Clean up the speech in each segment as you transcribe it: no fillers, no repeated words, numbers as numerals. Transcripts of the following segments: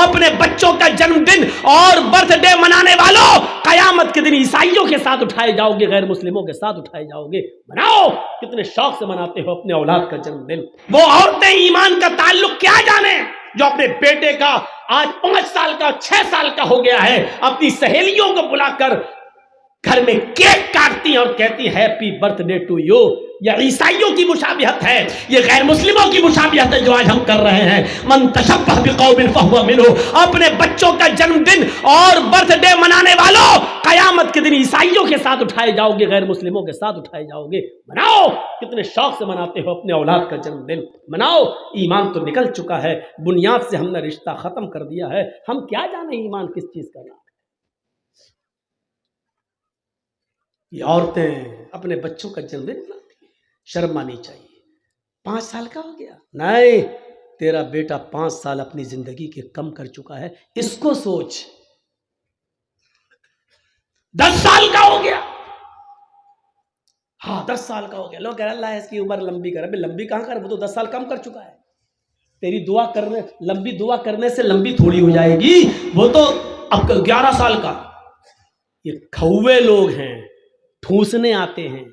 اپنے بچوں کا جنم دن اور برتھ ڈے منانے والوں، قیامت کے دن عیسائیوں کے ساتھ اٹھائے جاؤ گے، غیر مسلموں کے ساتھ اٹھائے جاؤ گے۔ مناؤ، کتنے شوق سے مناتے ہو اپنے اولاد کا جنم دن۔ وہ عورتیں ایمان کا تعلق کیا جانے جو اپنے بیٹے کا آج 5 سال کا 6 سال کا ہو گیا ہے، اپنی سہیلیوں کو بلا کر گھر میں کیک کاٹتی ہیں اور کہتی ہیپی برتھ ڈے ٹو یو۔ یہ عیسائیوں کی مشابہت ہے، یہ غیر مسلموں کی مشابہت ہے جو آج ہم کر رہے ہیں۔ من تشبہ بقوم فہو منہ، اپنے بچوں کا جنم دن اور برتھ ڈے منانے والوں، قیامت کے دن عیسائیوں کے ساتھ اٹھائے جاؤ گے، غیر مسلموں کے ساتھ اٹھائے جاؤ گے۔ مناؤ، کتنے شوق سے مناتے ہو اپنے اولاد کا جنم دن۔ مناؤ، ایمان تو نکل چکا ہے، بنیاد سے ہم نے رشتہ ختم کر دیا ہے، ہم کیا جانے ایمان کس چیز کا نام ہے۔ یہ عورتیں اپنے بچوں کا جنم دن مناتی ہیں، شرم آنی چاہیے۔ 5 سال کا ہو گیا، نہیں، تیرا بیٹا 5 سال اپنی زندگی کے کم کر چکا ہے، اس کو سوچ۔ 10 سال کا ہو گیا، ہاں 10 سال کا ہو گیا، لوگ کہہ رہے اللہ اس کی عمر لمبی کر، لمبی کہاں کر، وہ تو 10 سال کم کر چکا ہے۔ تیری دعا کرنے، لمبی دعا کرنے سے لمبی تھوڑی ہو جائے گی، وہ تو اب 11 سال کا۔ یہ کھوے لوگ ہیں، ٹھوسنے آتے ہیں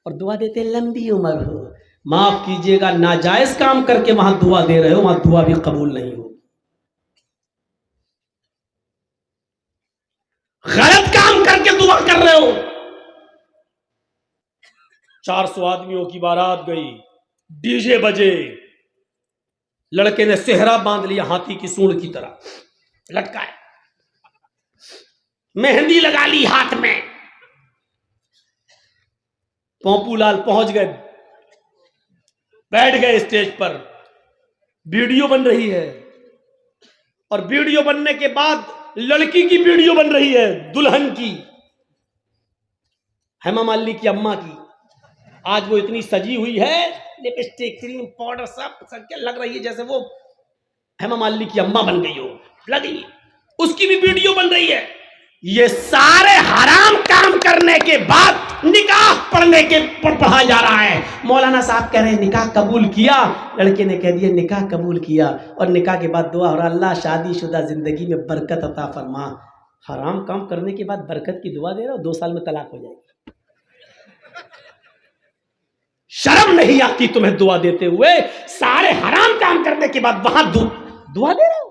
اور دعا دیتے لمبی عمر ہو۔ معاف کیجئے گا، ناجائز کام کر کے وہاں دعا دے رہے ہو، وہاں دعا بھی قبول نہیں ہوگی۔ غلط کام کر کے دعا کر رہے ہو۔ 400 آدمیوں کی بارات گئی، ڈی جے بجے، لڑکے نے صحرا باندھ لیا ہاتھی کی سونڈ کی طرح لٹکائے، مہندی لگا لی ہاتھ میں، پوپو لال پہنچ گئے، بیٹھ گئے اسٹیج پر، ویڈیو بن رہی ہے، اور ویڈیو بننے کے بعد لڑکی کی ویڈیو بن رہی ہے، دلہن کی، ہیما مالنی کی اماں کی۔ آج وہ اتنی سجی ہوئی ہے، لپسٹک، کریم، پاؤڈر سب لگ رہی ہے جیسے وہ ہیما مالنی کی اماں بن گئی ہو، لگی، اس کی بھی ویڈیو بن رہی ہے۔ یہ سارے حرام کام کرنے کے بعد نکاح پڑھنے کے پڑھا جا رہا ہے۔ مولانا صاحب کہہ رہے ہیں نکاح قبول کیا، لڑکے نے کہہ دیا نکاح قبول کیا، اور نکاح کے بعد دعا ہو رہا اللہ شادی شدہ زندگی میں برکت عطا فرما۔ حرام کام کرنے کے بعد برکت کی دعا دے رہا ہو، 2 سال میں طلاق ہو جائے گی۔ شرم نہیں آتی تمہیں دعا دیتے ہوئے؟ سارے حرام کام کرنے کے بعد وہاں دعا دے رہے ہو؟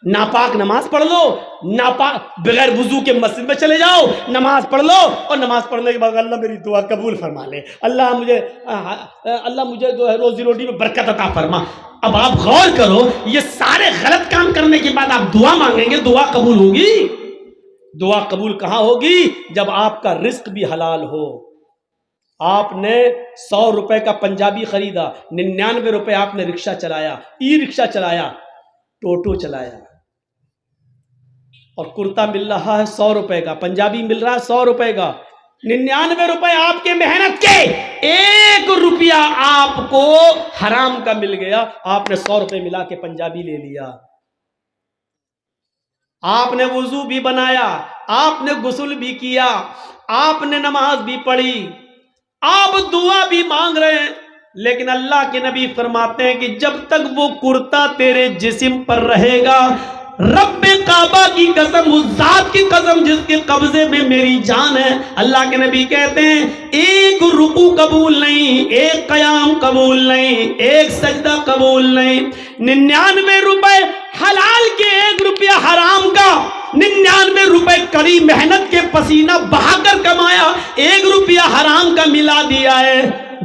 ناپاک نماز پڑھ لو، ناپاک بغیر وضو کے مسجد میں چلے جاؤ، نماز پڑھ لو، اور نماز پڑھنے کے بعد اللہ میری دعا قبول فرما لے، اللہ مجھے جو ہے روزی روٹی میں برکت عطا فرما۔ اب آپ غور کرو، یہ سارے غلط کام کرنے کے بعد آپ دعا مانگیں گے، دعا قبول ہوگی؟ دعا قبول کہاں ہوگی؟ جب آپ کا رزق بھی حلال ہو۔ آپ نے 100 روپے کا پنجابی خریدا، 99 روپے آپ نے رکشہ چلایا، ای رکشہ چلایا، ٹوٹو چلایا، اور کرتا مل رہا ہے 100 روپے کا، پنجابی مل رہا ہے 100 روپے کا، 99 روپے آپ کے محنت کے، 1 روپیہ آپ کو حرام کا مل گیا، آپ نے 100 روپے ملا کے پنجابی لے لیا۔ آپ نے وضو بھی بنایا، آپ نے غسل بھی کیا، آپ نے نماز بھی پڑھی، آپ دعا بھی مانگ رہے ہیں، لیکن اللہ کے نبی فرماتے ہیں کہ جب تک وہ کرتا تیرے جسم پر رہے گا، رب کعبہ کی قسم، اس ذات کی قسم جس کے قبضے میں میری جان ہے، اللہ کے نبی کہتے ہیں 1 رکوع قبول نہیں، 1 قیام قبول نہیں، 1 سجدہ قبول نہیں۔ 99 روپے حلال کے، 1 روپیہ حرام کا، 99 روپے کڑی محنت کے پسینہ بہا کر کمایا، 1 روپیہ حرام کا ملا دیا ہے۔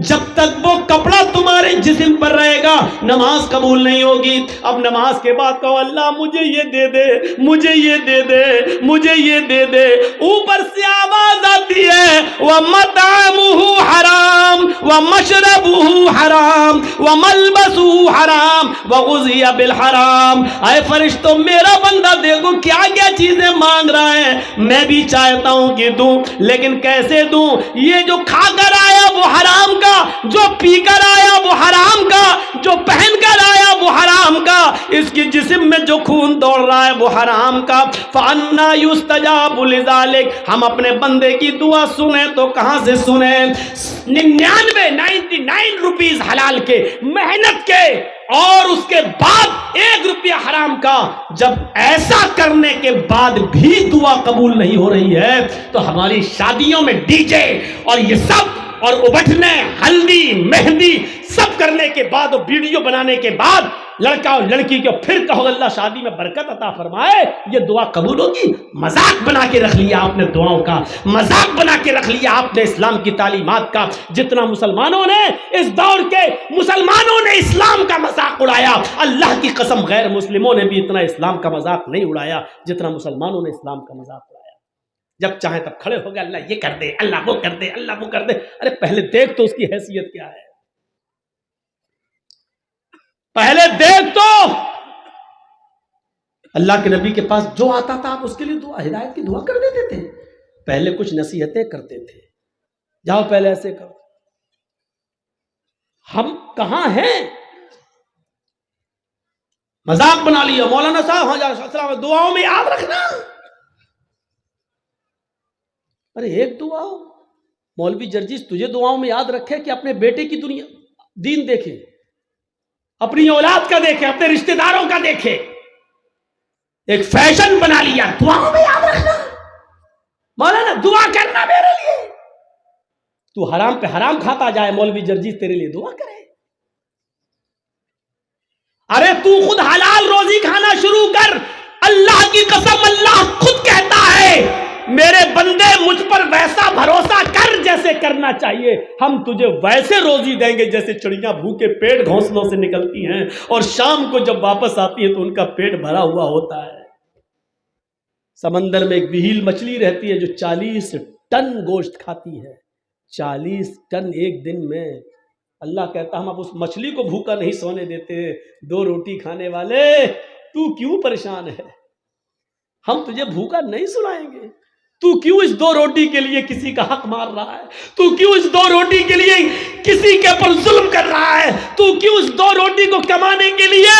جب تک وہ کپڑا تمہارے جسم پر رہے گا نماز قبول نہیں ہوگی۔ اب نماز کے بعد کہو اللہ مجھے یہ دے دے، مجھے یہ دے دے، مجھے یہ دے دے، اوپر سے آواز آتی ہے وَمَطْعَمُهُ حرام وَمَشْرَبُهُ حرام وَمَلْبَسُهُ حرام وَغُذِيَ بِالْحرام۔ اے فرشتوں، میرا بندہ دیکھو کیا کیا چیزیں مانگ رہا ہے، میں بھی چاہتا ہوں کہ دوں، لیکن کیسے دوں؟ یہ جو کھا کر آیا وہ حرام کا، جو پی کر آیا وہ حرام کا، جو پہن کر آیا وہ حرام کا، اس کی جسم میں جو خون دوڑ رہا ہے وہ حرام کا۔ فَأَنَّا يُسْتَجَابُ لِذَلِكَ، ہم اپنے بندے کی دعا سنیں تو کہاں سے سنیں؟ 99 روپیز حلال کے، محنت کے، اور اس کے بعد 1 روپیہ حرام کا. جب ایسا کرنے کے بعد بھی دعا قبول نہیں ہو رہی ہے تو ہماری شادیوں میں ڈی جے اور یہ سب اور ابٹھنے ہلدی مہندی سب کرنے کے بعد اور ویڈیو بنانے کے بعد لڑکا اور لڑکی کو پھر کہو اللہ شادی میں برکت عطا فرمائے, یہ دعا قبول ہوگی؟ مذاق بنا کے رکھ لیا آپ نے دعاؤں کا, مذاق بنا کے رکھ لیا آپ نے اسلام کی تعلیمات کا. جتنا مسلمانوں نے اس دور کے مسلمانوں نے اسلام کا مذاق اڑایا, اللہ کی قسم غیر مسلموں نے بھی اتنا اسلام کا مذاق نہیں اڑایا جتنا مسلمانوں نے اسلام کا مذاق اڑایا. جب چاہیں تب کھڑے ہو گئے اللہ یہ کر دے, اللہ وہ کر دے, اللہ وہ کر دے. ارے پہلے دیکھ تو اس کی حیثیت کیا ہے, پہلے دیکھ تو. اللہ کے نبی کے پاس جو آتا تھا آپ اس کے لیے دعا, ہدایت کی دعا کر دیتے تھے. پہلے کچھ نصیحتیں کرتے تھے, جاؤ پہلے ایسے کرو. ہم کہاں ہیں؟ مذاق بنا لیا. مولانا صاحب ہاں دعاؤں میں یاد رکھنا. ارے ایک دعا مولوی جرجیس تجھے دعاؤں میں یاد رکھے کہ اپنے بیٹے کی دنیا دین دیکھے, اپنی اولاد کا دیکھے, اپنے رشتہ داروں کا دیکھے. ایک فیشن بنا لیا دعاؤں میں یاد رکھنا. مولانا دعا کرنا میرے لیے. تو حرام پہ حرام کھاتا جائے, مولوی جرجیس تیرے لیے دعا کرے. ارے تو خود حلال روزی کھانا شروع کر. اللہ کی قسم اللہ خود کہتا ہے میرے بندے مجھ پر ویسا بھروسہ کر جیسے کرنا چاہیے, ہم تجھے ویسے روزی دیں گے جیسے چڑیاں بھوکے پیٹ گھونسلوں سے نکلتی ہیں اور شام کو جب واپس آتی ہیں تو ان کا پیٹ بھرا ہوا ہوتا ہے. سمندر میں ایک وہیل مچھلی رہتی ہے جو 40 ٹن گوشت کھاتی ہے. 40 ٹن ایک دن میں. اللہ کہتا ہم اب اس مچھلی کو بھوکا نہیں سونے دیتے. 2 روٹی کھانے والے تو کیوں پریشان ہے؟ ہم تجھے بھوکا نہیں سنائیں گے. تو کیوں اس 2 روٹی کے لیے کسی کا حق مار رہا ہے؟ تو کیوں اس 2 روٹی کے لیے کسی کے پر ظلم کر رہا ہے؟ تو کیوں اس 2 روٹی کو کمانے کے لیے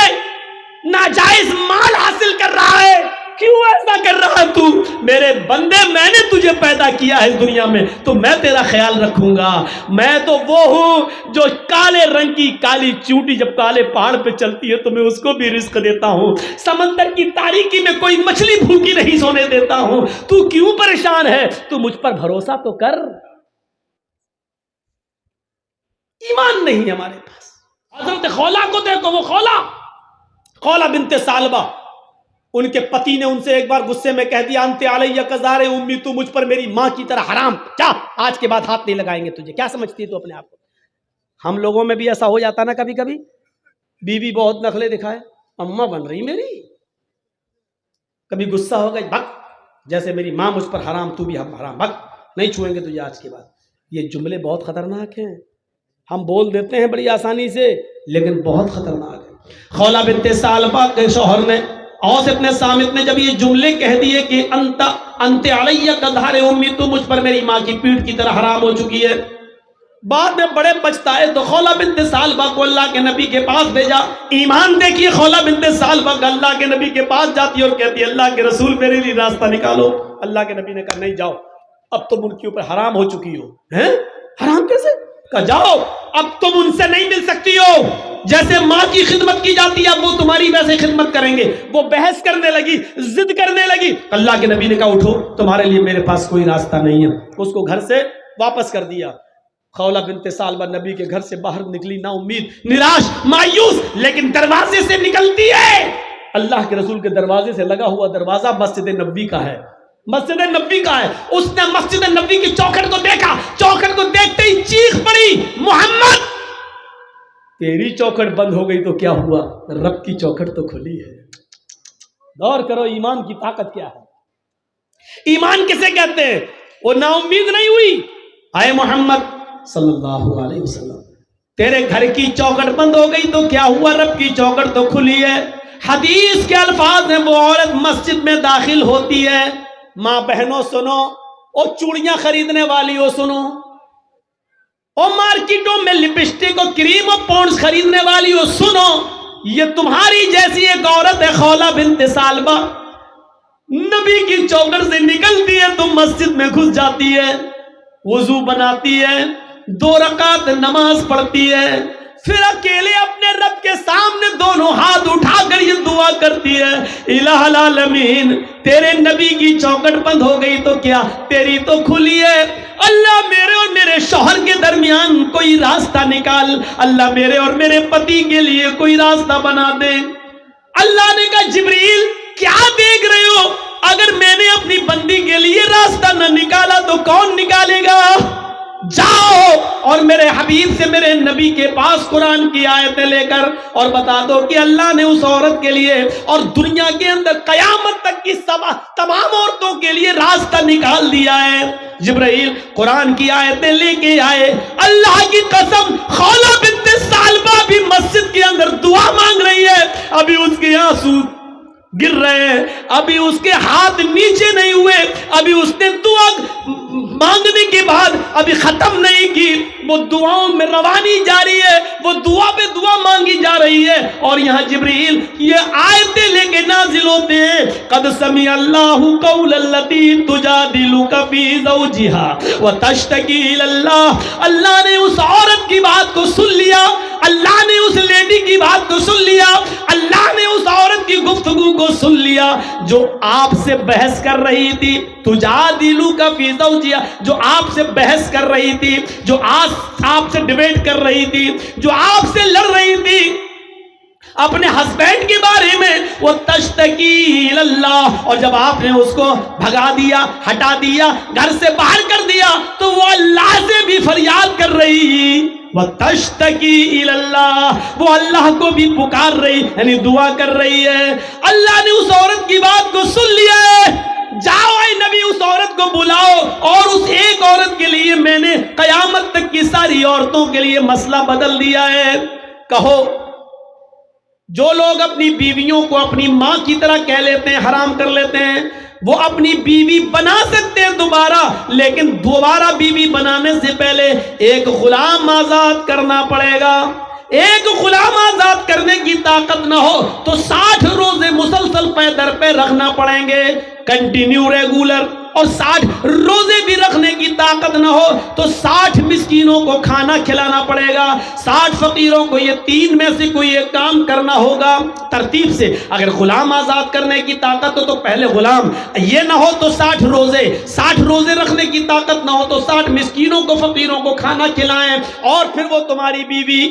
ناجائز مال حاصل کر رہا ہے؟ کیوں ایسا کر رہا ہے تو؟ میرے بندے میں نے تجھے پیدا کیا ہے اس دنیا میں تو میں تیرا خیال رکھوں گا. میں تو وہ ہوں جو کالے رنگ کی کالی چونٹی جب کالے پہاڑ پہ چلتی ہے تو میں اس کو بھی رزق دیتا ہوں. سمندر کی تاریکی میں کوئی مچھلی بھوکی نہیں سونے دیتا ہوں. تو کیوں پریشان ہے؟ تو مجھ پر بھروسہ تو کر. ایمان نہیں ہمارے پاس. حضرت خولا کو دیکھو, وہ خولا بنت ثعلبہ, ان کے پتی نے ان سے ایک بار غصے میں کہہ دیا انت علیہ کزار امی, تو مجھ پر میری ماں کی طرح حرام, کیا آج کے بعد ہاتھ نہیں لگائیں گے تجھے. کیا سمجھتی ہے تو اپنے آپ کو؟ ہم لوگوں میں بھی ایسا ہو جاتا نا کبھی کبھی, بیوی بہت نخلے دکھائے, اماں بن رہی میری, کبھی غصہ ہو گئی بک, جیسے میری ماں مجھ پر حرام تو بھی حرام, بک نہیں چھوئیں گے تجھے آج کے بعد. یہ جملے بہت خطرناک ہیں. ہم بول دیتے ہیں بڑی آسانی سے لیکن بہت خطرناک ہے. خولا بنت ثعلبہ کے شوہر نے اوس ابن صامت نے جب یہ جملے کہہ دیے کہ انت علیہ کظہر امی, تو مجھ پر میری ماں کی پیٹھ کی طرح حرام ہو چکی ہے, بعد میں بڑے پچھتائے تو خولا بنت ثعلبہ کو اللہ کے نبی کے پاس بھیجا. ایمان دیکھیے, خولا بنت ثعلبہ کا اللہ کے نبی کے پاس جاتی اور کہتی ہے اللہ کے رسول میرے لیے راستہ نکالو. اللہ کے نبی نے کہا نہیں جاؤ, اب تم ان کے اوپر حرام ہو چکی ہو. ہیں حرام کیسے؟ کہا جاؤ, اب تم ان سے نہیں مل سکتی ہو. جیسے ماں کی خدمت کی جاتی ہے وہ تمہاری ویسے خدمت کریں گے. وہ بحث کرنے لگی, ضد کرنے لگی. اللہ کے نبی نے کہا اٹھو, تمہارے لیے میرے پاس کوئی راستہ نہیں ہے. اس کو گھر سے واپس کر دیا. خولا بنت ثعلبہ نبی کے گھر سے باہر نکلی نا امید, نراش, مایوس, لیکن دروازے سے نکلتی ہے. اللہ کے رسول کے دروازے سے لگا ہوا دروازہ مسجد نبوی کا ہے, مسجد نبوی کا ہے. اس نے مسجد نبوی کی چوکھٹ کو دیکھا, چوکھٹ کو دیکھتے ہی چیخ پڑی محمد, تیری چوکھٹ بند ہو گئی تو کیا ہوا, رب کی چوکھٹ تو کھلی ہے. غور کرو ایمان کی طاقت کیا ہے. ایمان کسے کہتے ہیں؟ وہ نا امید نہیں ہوئی, اے محمد صلی اللہ علیہ وسلم تیرے گھر کی چوکھٹ بند ہو گئی تو کیا ہوا, رب کی چوکھٹ تو کھلی ہے. حدیث کے الفاظ ہیں وہ عورت مسجد میں داخل ہوتی ہے. ماں بہنوں سنو, اور چوڑیاں خریدنے والی ہو سنو, اور مارکیٹوں میں لپسٹک اور کریم اور پونڈز خریدنے والی ہو سنو, یہ تمہاری جیسی ایک عورت ہے خولا بنت ثعلبہ, نبی کی چوکھٹ سے نکلتی ہے تو مسجد میں گھس جاتی ہے, وضو بناتی ہے, 2 رکعت نماز پڑھتی ہے, پھر اکیلے اپنے رب کے سامنے دونوں ہاتھ اٹھا کر یہ دعا کرتی ہے، الہ العالمین تیرے نبی کی چوکھٹ بند ہو گئی تو کیا تیری تو کھلی ہے، اللہ میرے اور میرے شوہر کے درمیان کوئی راستہ نکال، اللہ میرے اور میرے پتی کے لیے کوئی راستہ بنا دے۔ اللہ نے کہا جبریل کیا دیکھ رہے ہو، اگر میں نے اپنی بندی کے لیے راستہ نہ نکالا تو کون نکالے گا؟ جاؤ اور میرے حبیب سے، میرے نبی کے پاس قرآن کی آیتیں لے کر اور بتا دو کہ اللہ نے اس عورت کے لیے اور دنیا کے اندر قیامت تک کی تمام عورتوں کے لیے راستہ نکال دیا ہے۔ جبرائیل قرآن کی آیتیں لے کے آئے، اللہ کی قسم خولہ بنت ثعلبہ بھی مسجد کے اندر دعا مانگ رہی ہے، ابھی اس کے آنسو گر رہے ہیں، ابھی اس کے ہاتھ نیچے نہیں ہوئے، ابھی اس نے دعا مانگنے کے بعد ابھی ختم نہیں کی، وہ دعاؤں میں روانی جاری ہے، وہ دعا پہ دعا مانگی جا رہی ہے، اور یہاں جبریل یہ آیتیں لے کے نازل ہوتے ہیں، قد سمع اللہ قول التی تجادلک فی زوجہا وتشتکی الی اللہ، اللہ نے اس عورت کی بات کو سن لیا، اللہ نے اس لیڈی کی بات کو سن لیا، اللہ نے اس عورت کی گفتگو کو سن لیا جو آپ سے بحث کر رہی تھی، تجادلک فی زوجہا، جو آپ سے بحث کر رہی تھی، جو آپ سے ڈیبیٹ کر رہی تھی، جو آپ سے لڑ رہی تھی اپنے ہسبینڈ کے بارے میں، وہ تشتکی اللہ، اور جب آپ نے اس کو بھگا دیا، ہٹا دیا، گھر سے باہر کر دیا، تو وہ اللہ سے بھی فریاد کر رہی، وہ تشتکی اللہ، وہ اللہ کو بھی پکار رہی، یعنی دعا کر رہی ہے۔ اللہ نے اس عورت کی بات کو سن لیا ہے، جاؤ اے نبی اس عورت کو بلاؤ، اور اس ایک عورت کے لیے میں نے قیامت تک کی ساری عورتوں کے لیے مسئلہ بدل دیا ہے۔ کہو جو لوگ اپنی بیویوں کو اپنی ماں کی طرح کہہ لیتے ہیں، حرام کر لیتے ہیں، وہ اپنی بیوی بنا سکتے ہیں دوبارہ، لیکن دوبارہ بیوی بنانے سے پہلے ایک غلام آزاد کرنا پڑے گا۔ ایک غلام آزاد کرنے کی طاقت نہ ہو تو 60 روزے مسلسل پے در پہ رکھنا پڑیں گے، کنٹینیو ریگولر، اور 60 روزے بھی رکھنے کی طاقت نہ ہو تو 60 مسکینوں کو کھانا کھلانا پڑے گا، 60 فقیروں کو یہ 3 میں سے کوئی ایک کام کرنا ہوگا ترتیب سے۔ اگر غلام آزاد کرنے کی طاقت ہو تو پہلے غلام، یہ نہ ہو تو 60 روزے رکھنے کی طاقت نہ ہو تو 60 مسکینوں کو، فقیروں کو کھانا کھلائیں، اور پھر وہ تمہاری بیوی،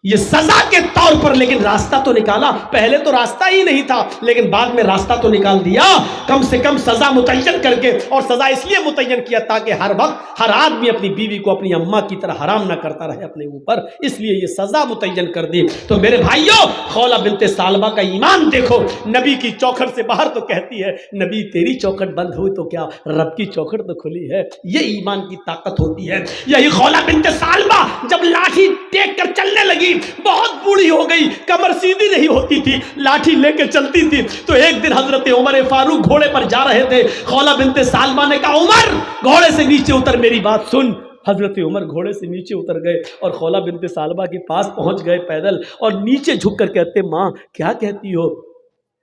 یہ سزا کے طور پر۔ لیکن راستہ تو نکالا، پہلے تو راستہ ہی نہیں تھا لیکن بعد میں راستہ تو نکال دیا، کم سے کم سزا متعین کر کے، اور سزا اس لیے متعین کیا تاکہ ہر وقت ہر آدمی اپنی بیوی کو اپنی اماں کی طرح حرام نہ کرتا رہے اپنے اوپر، اس لیے یہ سزا متعین کر دی۔ تو میرے بھائیوں، خولہ بنت ثعلبہ کا ایمان دیکھو، نبی کی چوکھٹ سے باہر تو کہتی ہے نبی تیری چوکھٹ بند ہوئی تو کیا رب کی چوکھٹ تو کھلی ہے، یہ ایمان کی طاقت ہوتی ہے۔ یہی خولہ بنت ثعلبہ جب لاٹھی ٹیک کر چلنے لگی، بہت بوڑھی ہو گئی، کمر سیدھی نہیں ہوتی تھی، لاٹھی لے کے چلتی تھی، تو ایک دن حضرت عمر فاروق گھوڑے پر جا رہے تھے، خولہ بنت ثعلبہ نے کہا عمر گھوڑے سے نیچے اتر، میری بات سن۔ حضرت عمر گھوڑے سے نیچے اتر گئے اور خولہ بنت ثعلبہ کے پاس پہنچ گئے پیدل، اور نیچے جھک کر کہتے ماں کیا کہتی ہو،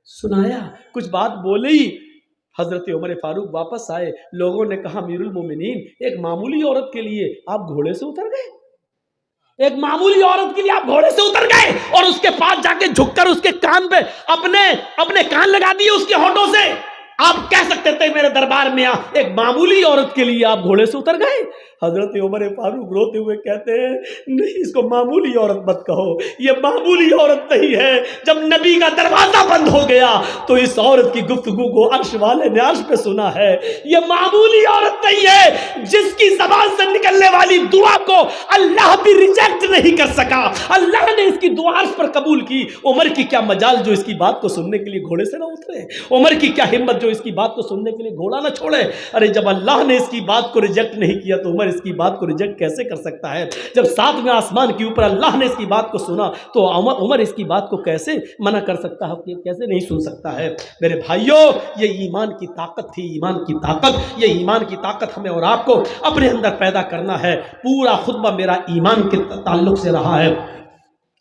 سنایا کچھ بات بولے ہی۔ حضرت عمر فاروق واپس آئے، لوگوں نے کہا امیر المومنین ایک معمولی عورت کے لیے آپ گھوڑے سے اتر گئے، ایک معمولی عورت کے لیے آپ گھوڑے سے اتر گئے، اور اس کے پاس جا کے جھک کر اس کے کان پہ اپنے کان لگا دیے اس کے ہونٹوں سے۔ آپ کہہ سکتے تھے میرے دربار میں ایک معمولی عورت کے لیے آپ گھوڑے سے اتر گئے۔ حضرت عمر فاروق روتے ہوئے کہتے ہیں نہیں، اس کو معمولی عورت مت کہو، یہ معمولی عورت نہیں ہے۔ جب نبی کا دروازہ بند ہو گیا تو اس عورت کی گفتگو کو عرش والے نے عرش پہ سنا ہے۔ یہ معمولی عورت نہیں ہے جس کی زبان سے نکلنے والی دعا کو اللہ بھی ریجیکٹ نہیں کر سکا، اللہ نے اس کی دعا عرش پر قبول کی۔ عمر کی کیا مجال جو اس کی بات کو سننے کے لیے گھوڑے سے نہ اترے، عمر کی کیا ہمت جو اس کی بات کو سننے کے لیے گھوڑا نہ چھوڑے۔ ارے جب اللہ نے اس کی بات کو ریجیکٹ نہیں کیا تو عمر اس کی بات کو ریجیکٹ کیسے کر سکتا ہے؟ جب 7ویں آسمان کے اوپر اللہ نے اس کی بات کو سنا تو عمر اس کی بات کو کیسے منع کر سکتا ہے، کیسے نہیں سن سکتا ہے؟ میرے بھائیوں، یہ ایمان کی طاقت تھی، ایمان کی طاقت، یہ ایمان کی طاقت ہمیں اور آپ کو اپنے اندر پیدا کرنا ہے۔ پورا خطبہ میرا ایمان کے تعلق سے رہا ہے،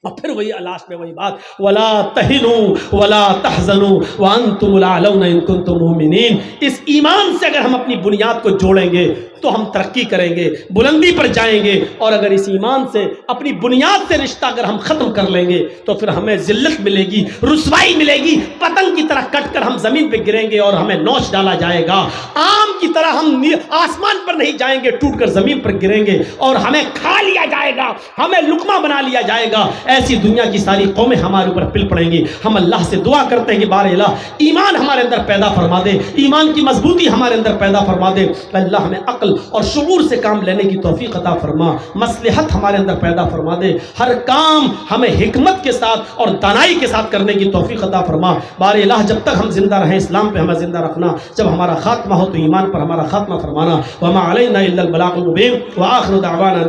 اور پھر وہی لاسٹ میں وہی بات وَلَا تَهِنُوا وَلَا تَحْزَنُوا وَأَنْتُمُ الْأَعْلَوْنَ إِن كُنتُم مُؤْمِنِينَ۔ اس ایمان سے اگر ہم اپنی بنیاد کو جوڑیں گے تو ہم ترقی کریں گے، بلندی پر جائیں گے، اور اگر اس ایمان سے اپنی بنیاد سے رشتہ اگر ہم ختم کر لیں گے تو پھر ہمیں ذلت ملے گی، رسوائی ملے گی، پتنگ کی طرح کٹ کر ہم زمین پہ گریں گے اور ہمیں نوچ ڈالا جائے گا، آم کی طرح ہم آسمان پر نہیں جائیں گے، ٹوٹ کر زمین پر گریں گے اور ہمیں کھا لیا جائے گا، ہمیں لقمہ بنا لیا جائے گا۔ ایسی دنیا کی ساری قومیں ہمارے اوپر پل پڑیں گی۔ ہم اللہ سے دعا کرتے ہیں کہ بار الہ ایمان ہمارے اندر پیدا فرما دے، ایمان کی مضبوطی ہمارے اندر پیدا فرما دے، اللہ ہمیں عقل اور شعور سے کام لینے کی توفیق عطا فرما، مصلحت ہمارے اندر پیدا فرما دے، ہر کام ہمیں حکمت کے ساتھ اور دانائی کے ساتھ کرنے کی توفیق عطا فرما۔ بار الہ جب تک ہم زندہ رہیں اسلام پہ ہمیں زندہ رکھنا، جب ہمارا خاتمہ ہو تو ایمان پر ہمارا خاتمہ فرمانا۔ وما علینا الا البلاغ المبین، وآخر دعوانا